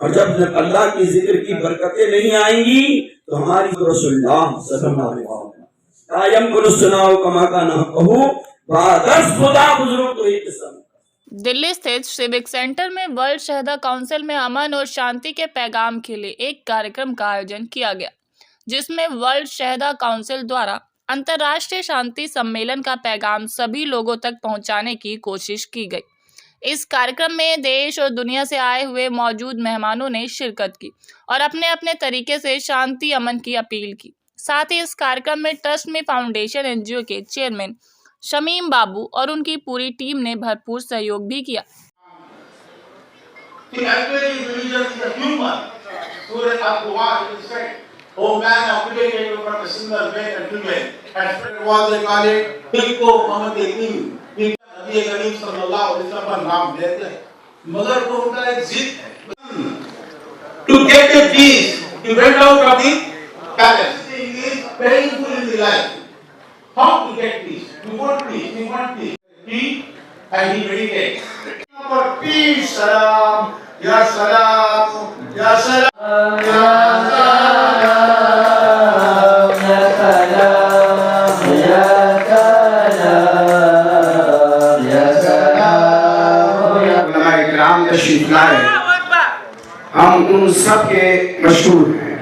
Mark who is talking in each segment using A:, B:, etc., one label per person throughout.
A: और जब अल्लाह की जिक्र की बरकतें नहीं आएंगी तो हमारी रसूलुल्लाह सल्लल्लाहु अलैहि वसल्लम कायम को सुनाओ कमा का ना कहूँ बादस खुदा बुजुर्ग तो एक किस्म।
B: दिल्ली स्थित सिविक सेंटर में वर्ल्ड शहदा काउंसिल में अमन और शांति के पैगाम के लिए एक कार्यक्रम का आयोजन किया गया, जिसमें वर्ल्ड शहदा काउंसिल द्वारा अंतर्राष्ट्रीय शांति सम्मेलन का पैगाम सभी लोगों तक पहुंचाने की कोशिश की गई। इस कार्यक्रम में देश और दुनिया से आए हुए मौजूद मेहमानों ने शिरकत की और अपने अपने तरीके से शांति अमन की अपील की। साथ ही इस कार्यक्रम में ट्रस्ट में फाउंडेशन एनजीओ के चेयरमैन शमीम बाबू और उनकी पूरी टीम ने भरपूर सहयोग भी किया।
C: मगर वो उनका एक जिद है to get the peace. He went out of the palace. It is painful in the life. How to get peace? We want peace. We want peace. He and he meditates. For peace, salam, ya salam, ya salam, ya
D: हम उन सब के मशहूर हैं।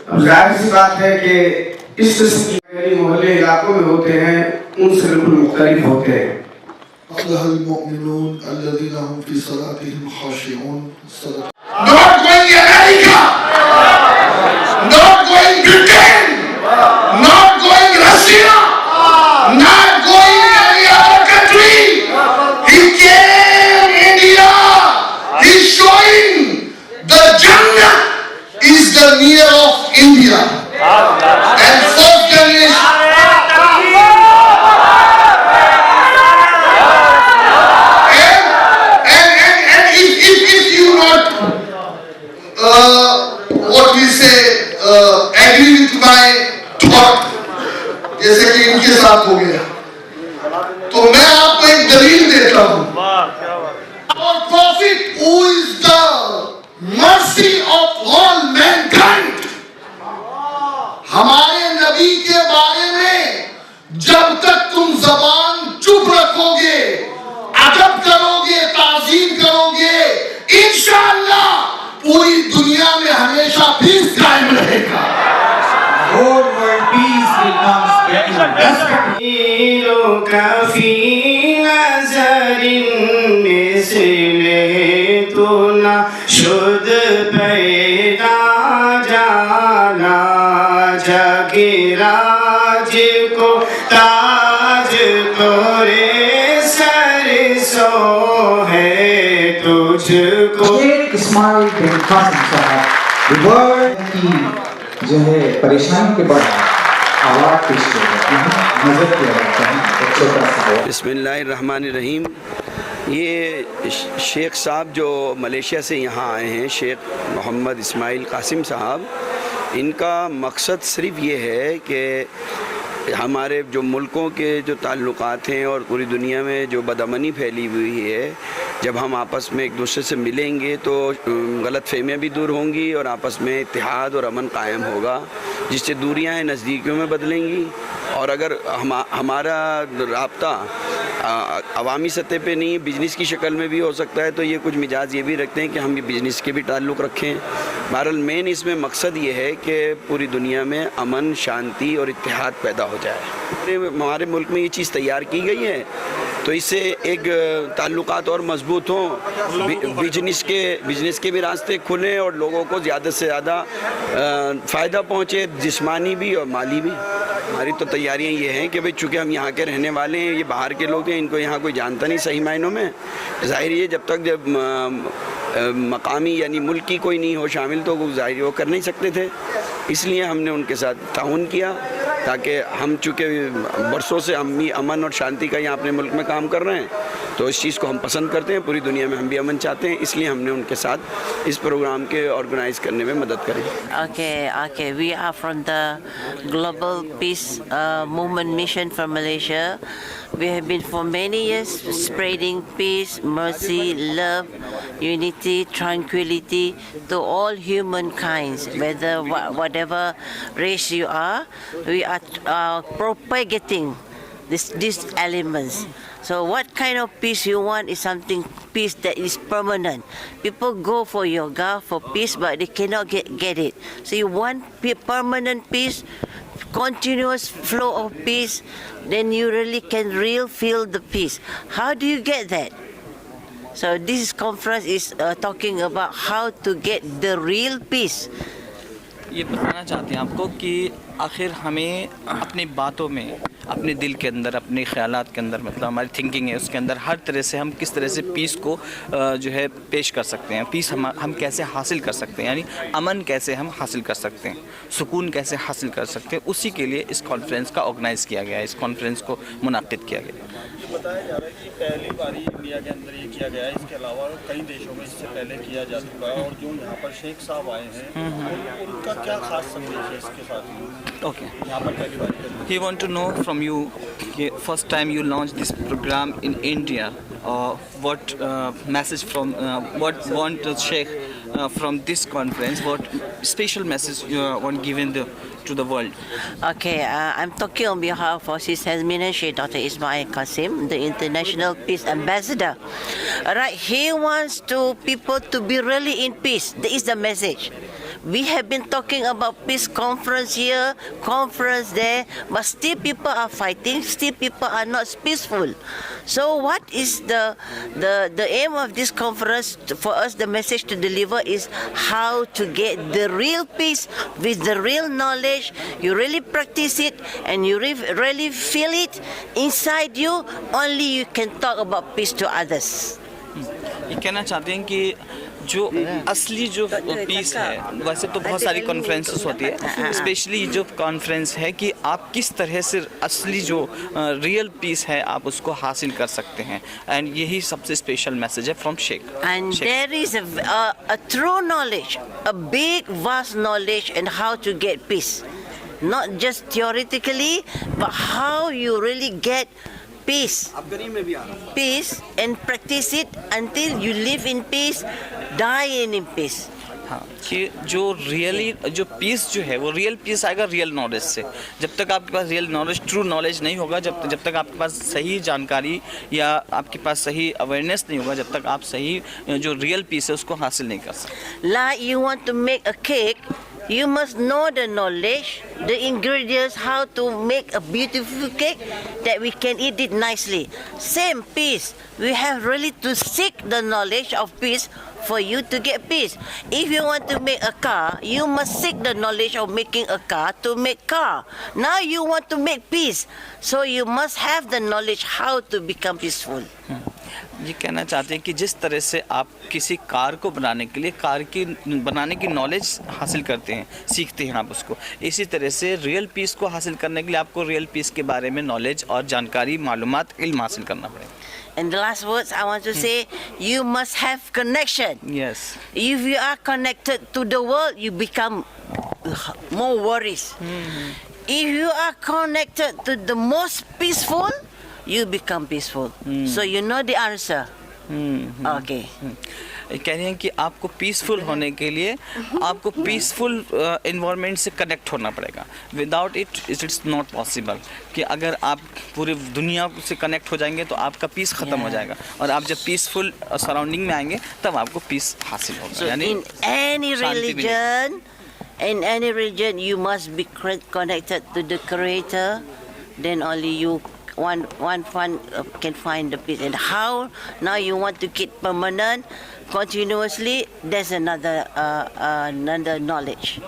D: अब जाहिर सी बात है कि इस किस्म की मोहल्ले इलाकों में होते हैं, उनसे बिल्कुल मुख्तलिफ होते हैं।
C: Not going America, not going Britain, not going Russia, not going any other country. He came India. He's showing the Jannah is the near of India. And first generation. And if you not what we say agree with my thought, जैसे कि इनके साथ हो गया, तो मैं आपको एक दलील देता हूँ। Our prophet, who is the mercy of all mankind, हमारे नबी के बारे में जब तक तुम जबान चुप रखोगे, अदब करोगे, ताज़ीम करोगे, इंशाअल्लाह पूरी दुनिया में हमेशा पीस कायम रहेगा।
E: Whole world peace will come spreading respect.
D: शुद्ध पैदा जाना जगे राज को ताज तोरे सर सो है तुझको।
E: Sheikh Ismail bin Qasim साहब the world की जो है परेशानी के बाद आवाज़ पेश किया जाती है, नजर किया जाता है एक छोटा सा।
F: बिस्मिल्लाहिर्रहमानिर्रहीम। ये शेख साहब जो मलेशिया से यहाँ आए हैं, शेख मोहम्मद इस्माइल कासिम साहब, इनका मकसद सिर्फ़ ये है कि हमारे जो मुल्कों के जो ताल्लुकात हैं और पूरी दुनिया में जो बदअमनी फैली हुई है, जब हम आपस में एक दूसरे से मिलेंगे तो गलत फहमियाँ भी दूर होंगी और आपस में इत्तेहाद और अमन कायम होगा, जिससे दूरियां हैं नज़दीकियों में बदलेंगी। और अगर हमारा राब्ता अवामी सतह पे नहीं, बिजनेस की शक्ल में भी हो सकता है, तो ये कुछ मिजाज ये भी रखते हैं कि हम ये बिज़नेस के भी ताल्लुक़ रखें। बहरहाल मेन इसमें मकसद ये है कि पूरी दुनिया में अमन, शांति और इत्तेहाद पैदा हो जाए। हमारे मुल्क में ये चीज़ तैयार की गई है, तो इससे एक ताल्लुकात और मजबूत हों, बिजनेस के भी रास्ते खुलें और लोगों को ज़्यादा से ज़्यादा फ़ायदा पहुँचे, जिस्मानी भी और माली भी। हमारी तो तैयारियां ये हैं कि भाई चूँकि हम यहाँ के रहने वाले हैं, ये बाहर के लोग हैं, इनको यहाँ कोई जानता नहीं सही मायनों में। ज़ाहिर ये जब मकामी यानी मुल्क की कोई नहीं हो शामिल तो वो ज़ाहिर वो कर नहीं सकते थे, इसलिए हमने उनके साथ ताउन किया ताकि हम चूँकि बरसों से अमन और शांति का यहाँ अपने मुल्क में काम कर रहे हैं, तो इस चीज़ को हम पसंद करते हैं, पूरी दुनिया में हम भी अमन चाहते हैं, इसलिए हमने उनके साथ इस प्रोग्राम के ऑर्गेनाइज करने में मदद करी।
G: Okay. We are from the Global Peace Movement Mission from Malaysia. We have been for many years spreading peace, mercy, love, unity, tranquility to all humankind, whether whatever race you are. We are propagating these elements. So what kind of peace you want is something peace that is permanent. People go for yoga for peace, but they cannot get it. So you want permanent peace, continuous flow of peace, then you really can feel the peace. How do you get that? So this conference is talking about how to get the real peace.
H: ये बताना चाहते हैं आपको कि आखिर हमें अपनी बातों में, अपने दिल के अंदर, अपने ख्यालात के अंदर, मतलब हमारी थिंकिंग है उसके अंदर हर तरह से हम किस तरह से पीस को जो है पेश कर सकते हैं, पीस हम कैसे हासिल कर सकते हैं, यानी अमन कैसे हम हासिल कर सकते हैं, सुकून कैसे हासिल कर सकते हैं, उसी के लिए इस कॉन्फ्रेंस का ऑर्गेनाइज़ किया गया है, इस कॉन्फ्रेंस को मुनाकिद किया गया।
I: बताया जा रहा है कि पहली बारी इंडिया के अंदर ये किया गया है, इसके अलावा कई देशों में इससे पहले किया जा चुका है, और जो यहाँ पर शेख साहब आए हैं उनका क्या खास संदेश है इसके साथ?
H: ओके,
I: यहाँ पर पहली बारी
H: he want to know from you, first time you launched this program in India, what message from what want to Sheikh from this conference, what special message you want given to the world?
G: Okay, I'm talking on behalf of His Eminence Sheikh Dr. Ismail Qasim, the International Peace Ambassador. Alright, he wants people to be really in peace. That is the message. We have been talking about peace conference here, conference there, but still people are fighting, still people are not peaceful. So what is the aim of this conference? For us, the message to deliver is how to get the real peace with the real knowledge. You really practice it and you really feel it inside you, only you can talk about peace to others.
H: ये कहना चाहते हैं कि जो असली जो piece है, वैसे तो बहुत सारी कॉन्फ्रेंसेस होती है, स्पेशली जो कॉन्फ्रेंस है कि आप किस तरह से असली जो रियल पीस है आप उसको हासिल कर सकते हैं, एंड यही सबसे स्पेशल मैसेज है from Sheikh.
G: And there is a true knowledge, a big vast knowledge in how to get peace, not just theoretically, but how you really get peace and practice it until you live in peace, die in peace.
H: हाँ, कि जो really जो piece जो है वो real piece आएगा real knowledge से। जब तक आपके पास रियल नॉलेज, ट्रू नॉलेज नहीं होगा, जब तक आपके पास सही जानकारी या आपके पास सही अवेयरनेस नहीं होगा, जब तक आप सही जो रियल पीस है उसको हासिल नहीं कर सकते।
G: Like you want to make a cake, you must know the knowledge, the ingredients, how to make a beautiful cake that we can eat it nicely. Same peace. We have really to seek the knowledge of peace for you to get peace. If you want to make a car, you must seek the knowledge of making a car to make car. Now you want to make peace, so you must have the knowledge how to become peaceful.
H: ये कहना चाहते हैं कि जिस तरह से आप किसी कार को बनाने के लिए बनाने की नॉलेज हासिल करते हैं, सीखते हैं आप उसको, इसी तरह से रियल पीस को हासिल करने के लिए आपको रियल पीस के बारे में नॉलेज और जानकारी, मालूमात, इल्म हासिल करना पड़ेगा।
G: And the last words I want to say, you must have connection.
H: Yes.
G: If you are connected to the world, you become more worries. If you are connected to the most peaceful, you become peaceful. So you know the answer. Okay.
H: कह रहे हैं कि आपको peaceful होने के लिए आपको peaceful environment से कनेक्ट होना पड़ेगा। Without it it's not possible कि अगर आप पूरी दुनिया से कनेक्ट हो जाएंगे तो आपका पीस ख़त्म हो जाएगा, और आप जब पीसफुल सराउंडिंग में आएंगे तब आपको पीस हासिल होगा।
G: So
H: यानी
G: in any religion you must be connected to the Creator, then only you one can find the peace. And how now you want to keep permanent continuously, there's another knowledge.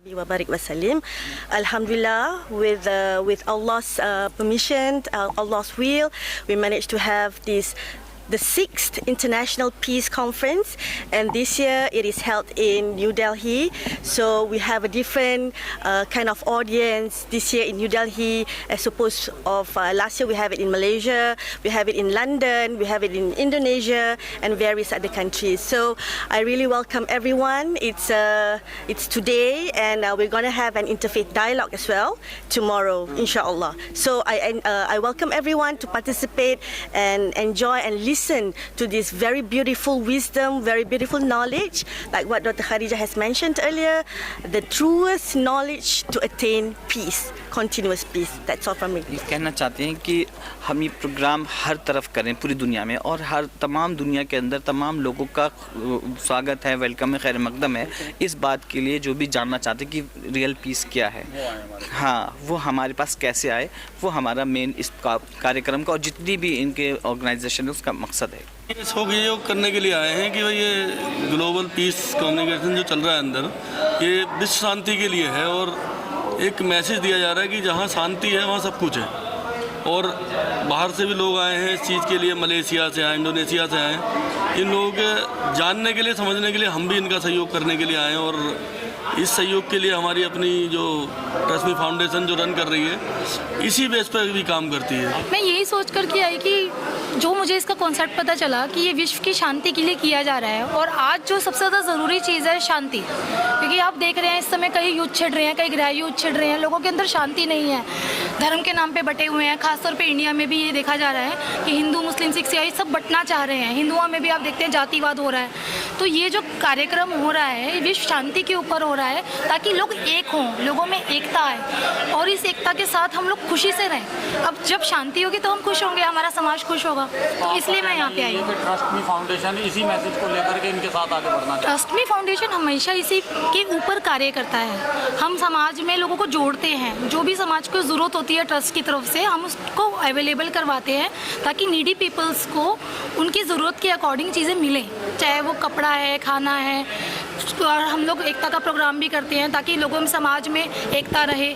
J: Wabarik wasalim. Alhamdulillah, with Allah's permission, Allah's will, we managed to have this the 6th International Peace Conference, and this year it is held in New Delhi. So we have a different kind of audience this year in New Delhi as opposed of last year. We have it in Malaysia, we have it in London, we have it in Indonesia and various other countries. So I really welcome everyone. It's today, and we're going to have an interfaith dialogue as well tomorrow, inshallah. So I welcome everyone to participate and enjoy and listen to this very beautiful wisdom, very beautiful knowledge, like what Dr. Khadija has mentioned earlier, the truest knowledge to attain peace, continuous peace. That's all from me.
H: कहना चाहते हैं कि हम ये programme हर तरफ करें पूरी दुनिया में, और हर तमाम दुनिया के अंदर तमाम लोगों का स्वागत है, वेलकम है, खैर मकदम है, इस बात के लिए जो भी जानना चाहते हैं कि रियल पीस क्या है, हाँ वो हमारे पास कैसे आए, वो हमारा मेन इस कार्यक्रम का और जितनी भी इनके ऑर्गेनाइजेशन है उसका मकसद है।
K: सहयोग करने के लिए आए हैं कि भाई ये ग्लोबल पीस कम्युनिकेशन जो चल रहा है अंदर, ये विश्व शांति के लिए है, और एक मैसेज दिया जा रहा है कि जहाँ शांति है वहाँ सब कुछ है। और बाहर से भी लोग आए हैं इस चीज़ के लिए, मलेशिया से आए, इंडोनेशिया से आए, इन लोग जानने के लिए, समझने के लिए हम भी इनका सहयोग करने के लिए आए हैं। और इस सहयोग के लिए हमारी अपनी जो ट्रस्ट मी फाउंडेशन जो रन कर रही है, इसी बेस पर भी काम करती है।
L: मैं यही सोच कर के आई कि जो मुझे इसका कॉन्सेप्ट पता चला कि ये विश्व की शांति के लिए किया जा रहा है, और आज जो सबसे ज़्यादा ज़रूरी चीज़ है शांति, क्योंकि आप देख रहे हैं इस समय कई युद्ध छिड़ रहे हैं, कई गृह युद्ध छिड़ रहे हैं, लोगों के अंदर शांति नहीं है, धर्म के नाम पे बटे हुए हैं। खासतौर पे इंडिया में भी ये देखा जा रहा है कि हिंदू, मुस्लिम, सिख, ईसाई सब बंटना चाह रहे हैं। हिंदुओं में भी आप देखते हैं जातिवाद हो रहा है। तो ये जो कार्यक्रम हो रहा है विश्व शांति के ऊपर हो रहा है, ताकि लोग एक हों, लोगों में एकता आए, और इस एकता के साथ हम लोग खुशी से रहें। अब जब शांति होगी तो हम खुश होंगे, हमारा समाज खुश होगा। तो इसलिए मैं यहाँ पे आई हूँ।
I: ट्रस्ट मी फाउंडेशन इसी मैसेज को लेकर के इनके साथ आगे बढ़ना चाहिए।
L: ट्रस्ट मी फाउंडेशन हमेशा इसी के ऊपर कार्य करता है। हम समाज में लोगों को जोड़ते हैं, जो भी समाज को ज़रूरत होती है ट्रस्ट की तरफ से हम उसको अवेलेबल करवाते हैं, ताकि नीडी पीपल्स को उनकी ज़रूरत के अकॉर्डिंग चीज़ें मिलें, चाहे वो कपड़ा है, खाना है। और हम लोग एकता का प्रोग्राम भी करते हैं ताकि लोगों में समाज में एकता रहे।